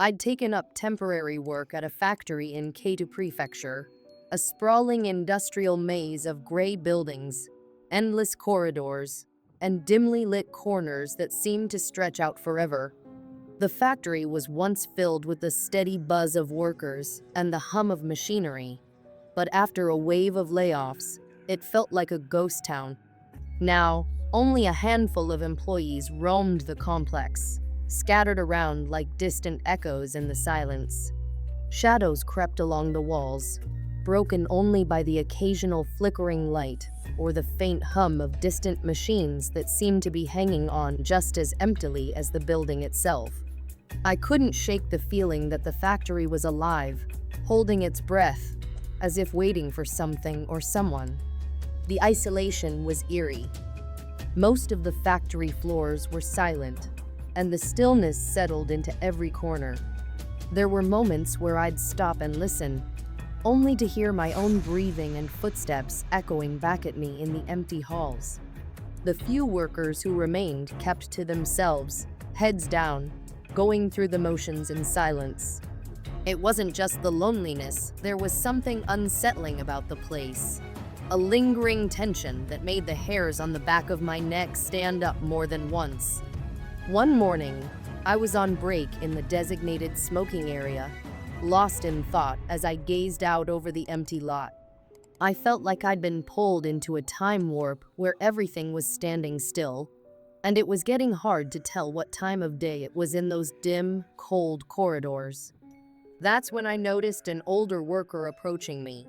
I'd taken up temporary work at a factory in Keito Prefecture, a sprawling industrial maze of gray buildings, endless corridors, and dimly lit corners that seemed to stretch out forever. The factory was once filled with the steady buzz of workers and the hum of machinery, but after a wave of layoffs, it felt like a ghost town. Now, only a handful of employees roamed the complex, scattered around like distant echoes in the silence. Shadows crept along the walls, broken only by the occasional flickering light or the faint hum of distant machines that seemed to be hanging on just as emptily as the building itself. I couldn't shake the feeling that the factory was alive, holding its breath, as if waiting for something or someone. The isolation was eerie. Most of the factory floors were silent, and the stillness settled into every corner. There were moments where I'd stop and listen, only to hear my own breathing and footsteps echoing back at me in the empty halls. The few workers who remained kept to themselves, heads down, going through the motions in silence. It wasn't just the loneliness, there was something unsettling about the place. A lingering tension that made the hairs on the back of my neck stand up more than once. One morning, I was on break in the designated smoking area, lost in thought as I gazed out over the empty lot. I felt like I'd been pulled into a time warp where everything was standing still, and it was getting hard to tell what time of day it was in those dim, cold corridors. That's when I noticed an older worker approaching me.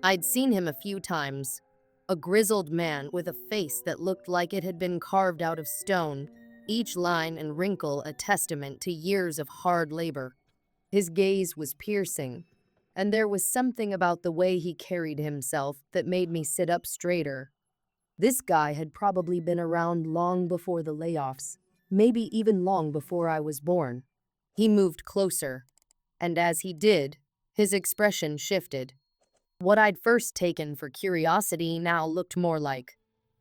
I'd seen him a few times, a grizzled man with a face that looked like it had been carved out of stone, each line and wrinkle a testament to years of hard labor. His gaze was piercing, and there was something about the way he carried himself that made me sit up straighter. This guy had probably been around long before the layoffs, maybe even long before I was born. He moved closer, and as he did, his expression shifted. What I'd first taken for curiosity now looked more like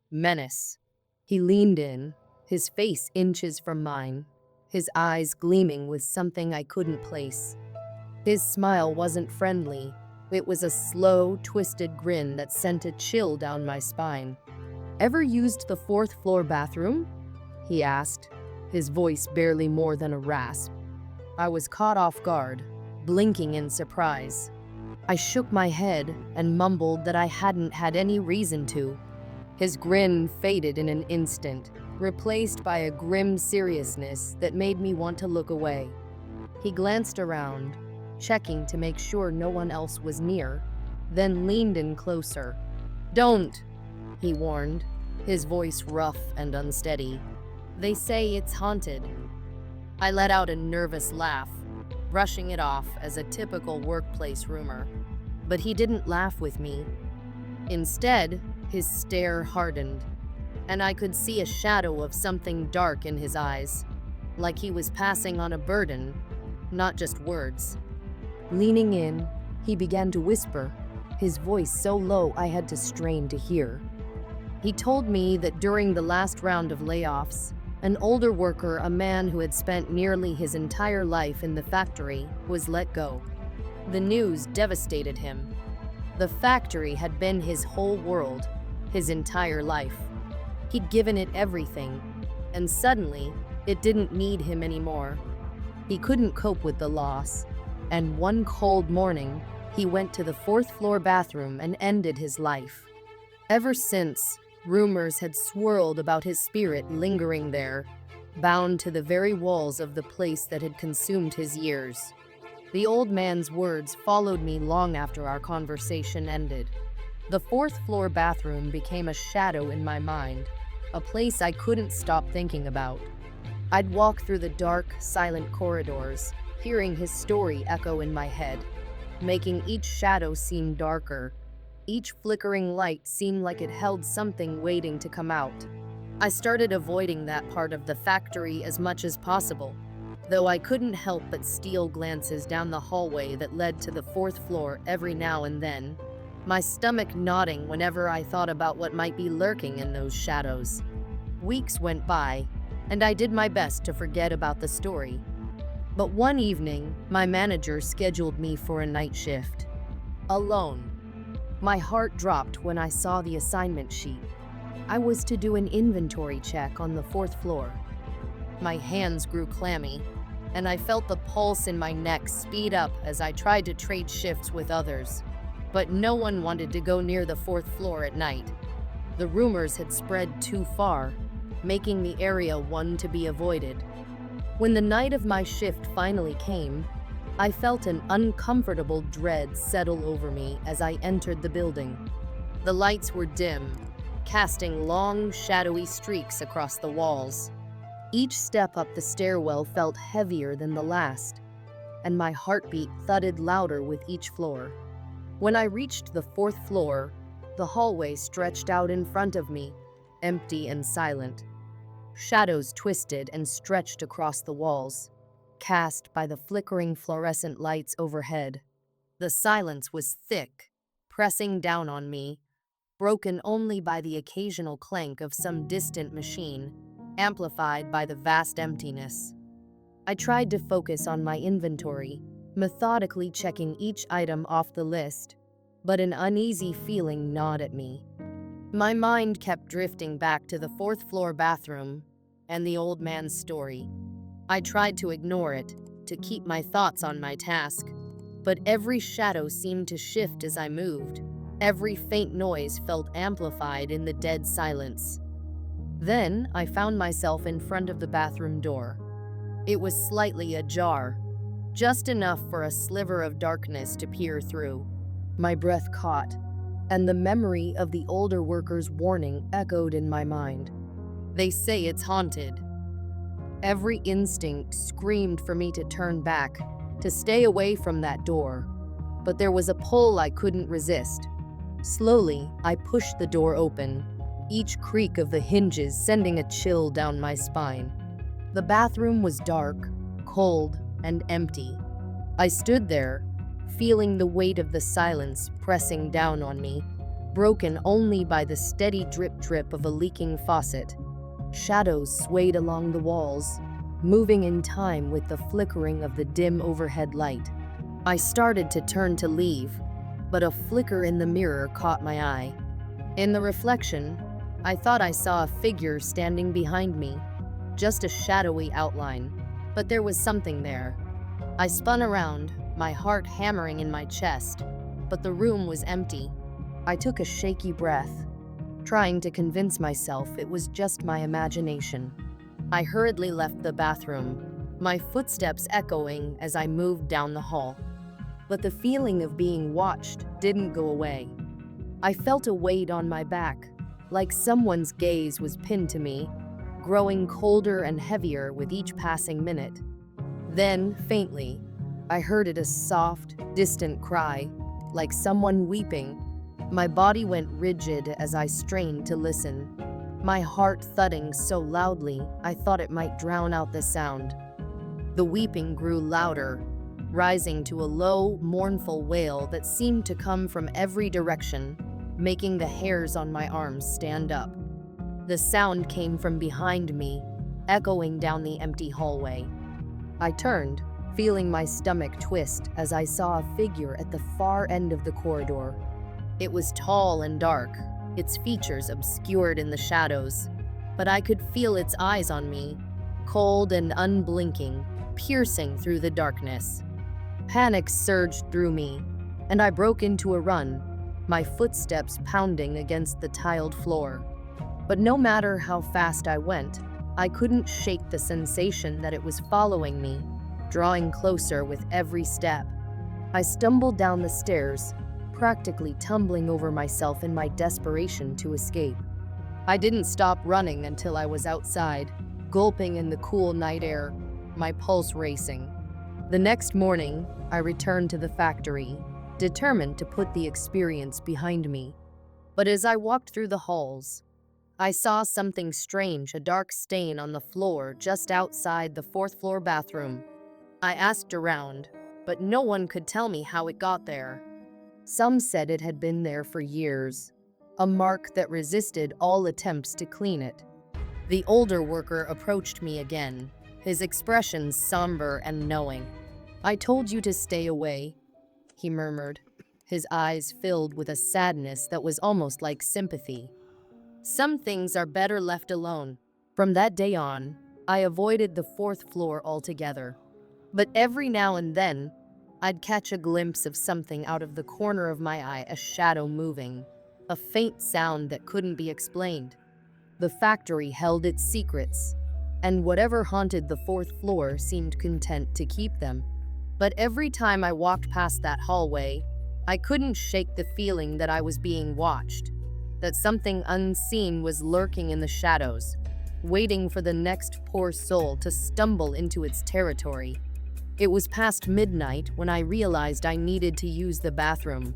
menace. He leaned in, his face inches from mine, his eyes gleaming with something I couldn't place. His smile wasn't friendly. It was a slow, twisted grin that sent a chill down my spine. "Ever used the fourth floor bathroom?" he asked, his voice barely more than a rasp. I was caught off guard, blinking in surprise. I shook my head and mumbled that I hadn't had any reason to. His grin faded in an instant, replaced by a grim seriousness that made me want to look away. He glanced around, checking to make sure no one else was near, then leaned in closer. "Don't," he warned, his voice rough and unsteady. "They say it's haunted." I let out a nervous laugh, brushing it off as a typical workplace rumor. But he didn't laugh with me. Instead, his stare hardened, and I could see a shadow of something dark in his eyes, like he was passing on a burden, not just words. Leaning in, he began to whisper, his voice so low I had to strain to hear. He told me that during the last round of layoffs, an older worker, a man who had spent nearly his entire life in the factory, was let go. The news devastated him. The factory had been his whole world, his entire life. He'd given it everything, and suddenly, it didn't need him anymore. He couldn't cope with the loss, and one cold morning, he went to the fourth floor bathroom and ended his life. Ever since, rumors had swirled about his spirit lingering there, bound to the very walls of the place that had consumed his years. The old man's words followed me long after our conversation ended. The fourth floor bathroom became a shadow in my mind, a place I couldn't stop thinking about. I'd walk through the dark, silent corridors, hearing his story echo in my head, making each shadow seem darker. Each flickering light seemed like it held something waiting to come out. I started avoiding that part of the factory as much as possible, though I couldn't help but steal glances down the hallway that led to the fourth floor every now and then, my stomach nodding whenever I thought about what might be lurking in those shadows. Weeks went by, and I did my best to forget about the story. But one evening, my manager scheduled me for a night shift. Alone. My heart dropped when I saw the assignment sheet. I was to do an inventory check on the fourth floor. My hands grew clammy, and I felt the pulse in my neck speed up as I tried to trade shifts with others. But no one wanted to go near the fourth floor at night. The rumors had spread too far, making the area one to be avoided. When the night of my shift finally came, I felt an uncomfortable dread settle over me as I entered the building. The lights were dim, casting long, shadowy streaks across the walls. Each step up the stairwell felt heavier than the last, and my heartbeat thudded louder with each floor. When I reached the fourth floor, the hallway stretched out in front of me, empty and silent. Shadows twisted and stretched across the walls, cast by the flickering fluorescent lights overhead. The silence was thick, pressing down on me, broken only by the occasional clank of some distant machine, amplified by the vast emptiness. I tried to focus on my inventory, methodically checking each item off the list, but an uneasy feeling gnawed at me. My mind kept drifting back to the fourth floor bathroom and the old man's story. I tried to ignore it, to keep my thoughts on my task, but every shadow seemed to shift as I moved. Every faint noise felt amplified in the dead silence. Then I found myself in front of the bathroom door. It was slightly ajar, just enough for a sliver of darkness to peer through. My breath caught, and the memory of the older worker's warning echoed in my mind. They say it's haunted. Every instinct screamed for me to turn back, to stay away from that door. But there was a pull I couldn't resist. Slowly, I pushed the door open, each creak of the hinges sending a chill down my spine. The bathroom was dark, cold, and empty. I stood there, feeling the weight of the silence pressing down on me, broken only by the steady drip-drip of a leaking faucet. Shadows swayed along the walls, moving in time with the flickering of the dim overhead light. I started to turn to leave, but a flicker in the mirror caught my eye. In the reflection, I thought I saw a figure standing behind me, just a shadowy outline, but there was something there. I spun around, my heart hammering in my chest, but the room was empty. I took a shaky breath, trying to convince myself it was just my imagination. I hurriedly left the bathroom, my footsteps echoing as I moved down the hall. But the feeling of being watched didn't go away. I felt a weight on my back, like someone's gaze was pinned to me, growing colder and heavier with each passing minute. Then, faintly, I heard it, a soft, distant cry, like someone weeping. My body went rigid as I strained to listen, my heart thudding so loudly I thought it might drown out the sound. The weeping grew louder, rising to a low, mournful wail that seemed to come from every direction, making the hairs on my arms stand up. The sound came from behind me, echoing down the empty hallway. I turned, feeling my stomach twist as I saw a figure at the far end of the corridor. It was tall and dark, its features obscured in the shadows, but I could feel its eyes on me, cold and unblinking, piercing through the darkness. Panic surged through me, and I broke into a run, my footsteps pounding against the tiled floor. But no matter how fast I went, I couldn't shake the sensation that it was following me, drawing closer with every step. I stumbled down the stairs, practically tumbling over myself in my desperation to escape. I didn't stop running until I was outside, gulping in the cool night air, my pulse racing. The next morning, I returned to the factory, determined to put the experience behind me. But as I walked through the halls, I saw something strange, a dark stain on the floor just outside the fourth floor bathroom. I asked around, but no one could tell me how it got there. Some said it had been there for years, a mark that resisted all attempts to clean it. The older worker approached me again, his expression somber and knowing. "I told you to stay away," he murmured, his eyes filled with a sadness that was almost like sympathy. "Some things are better left alone." From that day on, I avoided the fourth floor altogether. But every now and then, I'd catch a glimpse of something out of the corner of my eye, a shadow moving, a faint sound that couldn't be explained. The factory held its secrets, and whatever haunted the fourth floor seemed content to keep them. But every time I walked past that hallway, I couldn't shake the feeling that I was being watched, that something unseen was lurking in the shadows, waiting for the next poor soul to stumble into its territory. It was past midnight when I realized I needed to use the bathroom.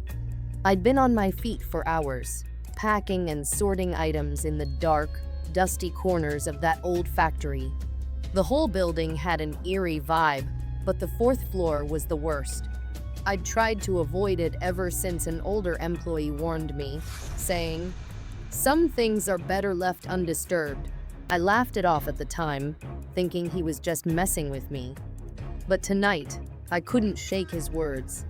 I'd been on my feet for hours, packing and sorting items in the dark, dusty corners of that old factory. The whole building had an eerie vibe, but the fourth floor was the worst. I'd tried to avoid it ever since an older employee warned me, saying, "Some things are better left undisturbed." I laughed it off at the time, thinking he was just messing with me. But tonight, I couldn't shake his words.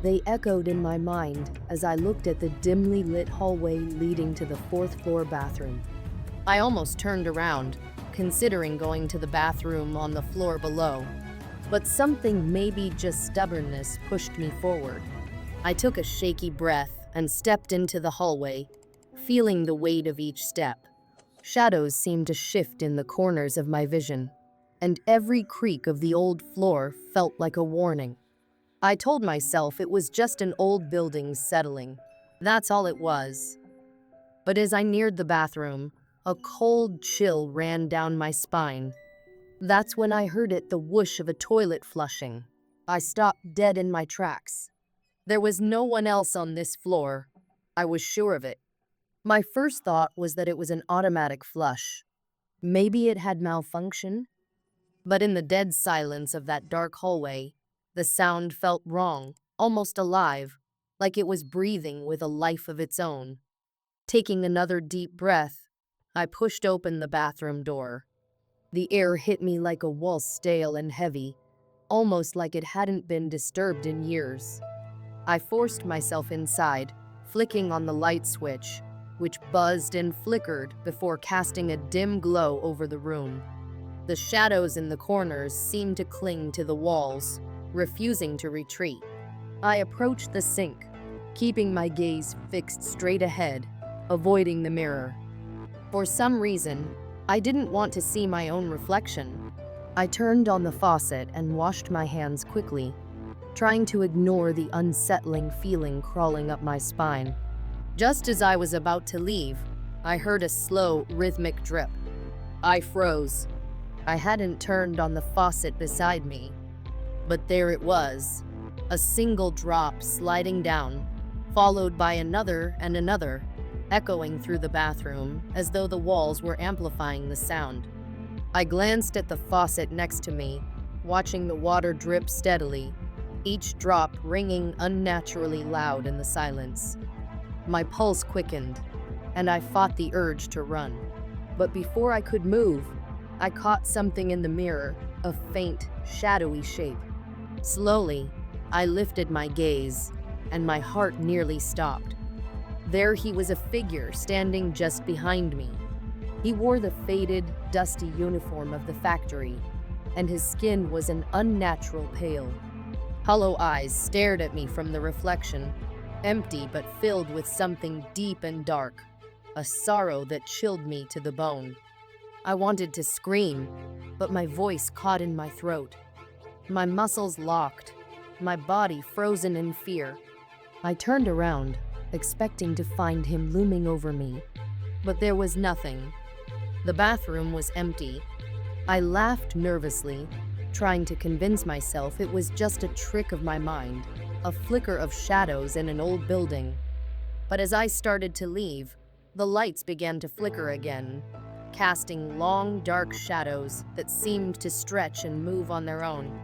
They echoed in my mind as I looked at the dimly lit hallway leading to the fourth floor bathroom. I almost turned around, considering going to the bathroom on the floor below. But something, maybe just stubbornness, pushed me forward. I took a shaky breath and stepped into the hallway, feeling the weight of each step. Shadows seemed to shift in the corners of my vision, and every creak of the old floor felt like a warning. I told myself it was just an old building settling. That's all it was. But as I neared the bathroom, a cold chill ran down my spine. That's when I heard it, the whoosh of a toilet flushing. I stopped dead in my tracks. There was no one else on this floor. I was sure of it. My first thought was that it was an automatic flush. Maybe it had malfunctioned? But in the dead silence of that dark hallway, the sound felt wrong, almost alive, like it was breathing with a life of its own. Taking another deep breath, I pushed open the bathroom door. The air hit me like a wall, stale and heavy, almost like it hadn't been disturbed in years. I forced myself inside, flicking on the light switch, which buzzed and flickered before casting a dim glow over the room. The shadows in the corners seemed to cling to the walls, refusing to retreat. I approached the sink, keeping my gaze fixed straight ahead, avoiding the mirror. For some reason, I didn't want to see my own reflection. I turned on the faucet and washed my hands quickly, trying to ignore the unsettling feeling crawling up my spine. Just as I was about to leave, I heard a slow, rhythmic drip. I froze. I hadn't turned on the faucet beside me, but there it was, a single drop sliding down, followed by another and another, echoing through the bathroom as though the walls were amplifying the sound. I glanced at the faucet next to me, watching the water drip steadily, each drop ringing unnaturally loud in the silence. My pulse quickened, and I fought the urge to run. But before I could move, I caught something in the mirror, a faint, shadowy shape. Slowly, I lifted my gaze, and my heart nearly stopped. There he was, a figure standing just behind me. He wore the faded, dusty uniform of the factory, and his skin was an unnatural pale. Hollow eyes stared at me from the reflection, empty but filled with something deep and dark, a sorrow that chilled me to the bone. I wanted to scream, but my voice caught in my throat. My muscles locked, my body frozen in fear. I turned around, expecting to find him looming over me, but there was nothing. The bathroom was empty. I laughed nervously, trying to convince myself it was just a trick of my mind, a flicker of shadows in an old building. But as I started to leave, the lights began to flicker again, casting long, dark shadows that seemed to stretch and move on their own.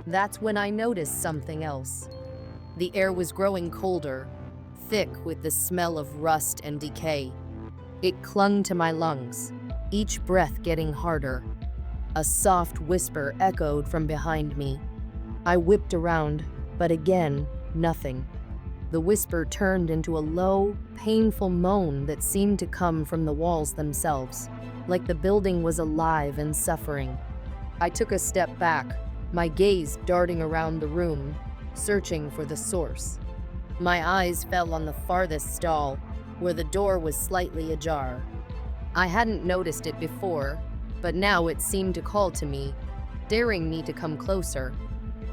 That's when I noticed something else. The air was growing colder, thick with the smell of rust and decay. It clung to my lungs, each breath getting harder. A soft whisper echoed from behind me. I whipped around, but again, nothing. The whisper turned into a low, painful moan that seemed to come from the walls themselves, like the building was alive and suffering. I took a step back, my gaze darting around the room, searching for the source. My eyes fell on the farthest stall, where the door was slightly ajar. I hadn't noticed it before, but now it seemed to call to me, daring me to come closer.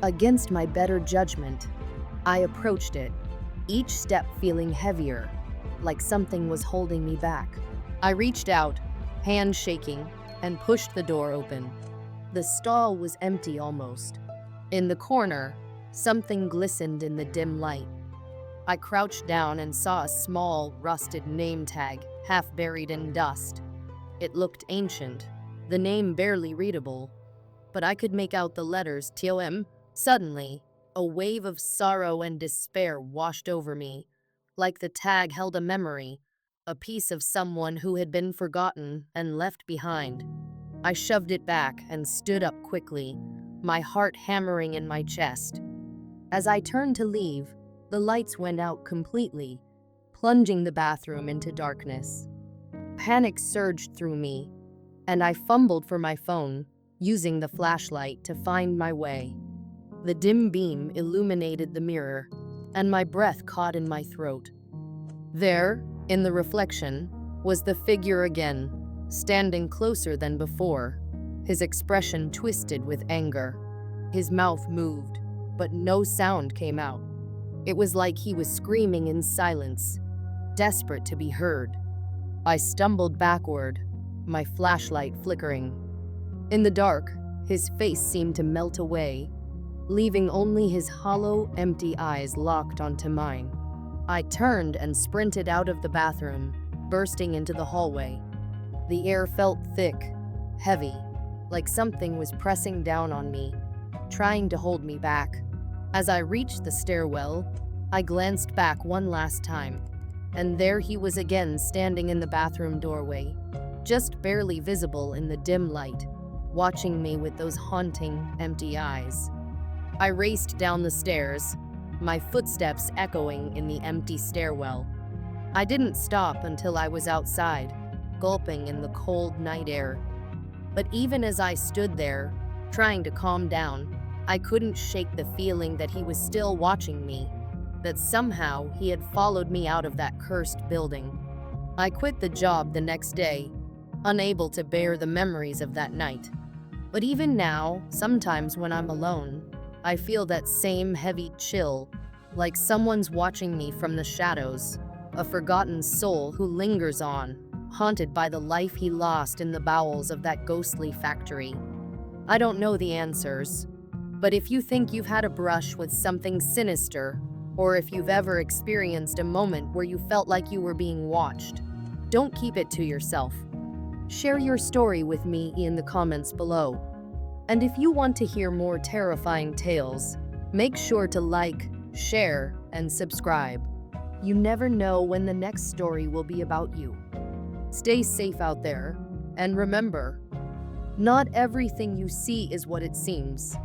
Against my better judgment, I approached it, each step feeling heavier, like something was holding me back. I reached out, hand shaking, and pushed the door open. The stall was empty almost. In the corner, something glistened in the dim light. I crouched down and saw a small, rusted name tag, half buried in dust. It looked ancient, the name barely readable, but I could make out the letters TOM. Suddenly, a wave of sorrow and despair washed over me, like the tag held a memory, a piece of someone who had been forgotten and left behind. I shoved it back and stood up quickly, my heart hammering in my chest. As I turned to leave, the lights went out completely, plunging the bathroom into darkness. Panic surged through me, and I fumbled for my phone, using the flashlight to find my way. The dim beam illuminated the mirror, and my breath caught in my throat. There, in the reflection, was the figure again, standing closer than before, his expression twisted with anger. His mouth moved, but no sound came out. It was like he was screaming in silence, desperate to be heard. I stumbled backward, my flashlight flickering. In the dark, his face seemed to melt away, leaving only his hollow, empty eyes locked onto mine. I turned and sprinted out of the bathroom, bursting into the hallway. The air felt thick, heavy, like something was pressing down on me, trying to hold me back. As I reached the stairwell, I glanced back one last time, and there he was again standing in the bathroom doorway, just barely visible in the dim light, watching me with those haunting, empty eyes. I raced down the stairs, my footsteps echoing in the empty stairwell. I didn't stop until I was outside, gulping in the cold night air. But even as I stood there, trying to calm down, I couldn't shake the feeling that he was still watching me, that somehow he had followed me out of that cursed building. I quit the job the next day, unable to bear the memories of that night. But even now, sometimes when I'm alone, I feel that same heavy chill, like someone's watching me from the shadows, a forgotten soul who lingers on, haunted by the life he lost in the bowels of that ghostly factory. I don't know the answers, but if you think you've had a brush with something sinister, or if you've ever experienced a moment where you felt like you were being watched, don't keep it to yourself. Share your story with me in the comments below. And if you want to hear more terrifying tales, make sure to like, share, and subscribe. You never know when the next story will be about you. Stay safe out there, and remember, not everything you see is what it seems.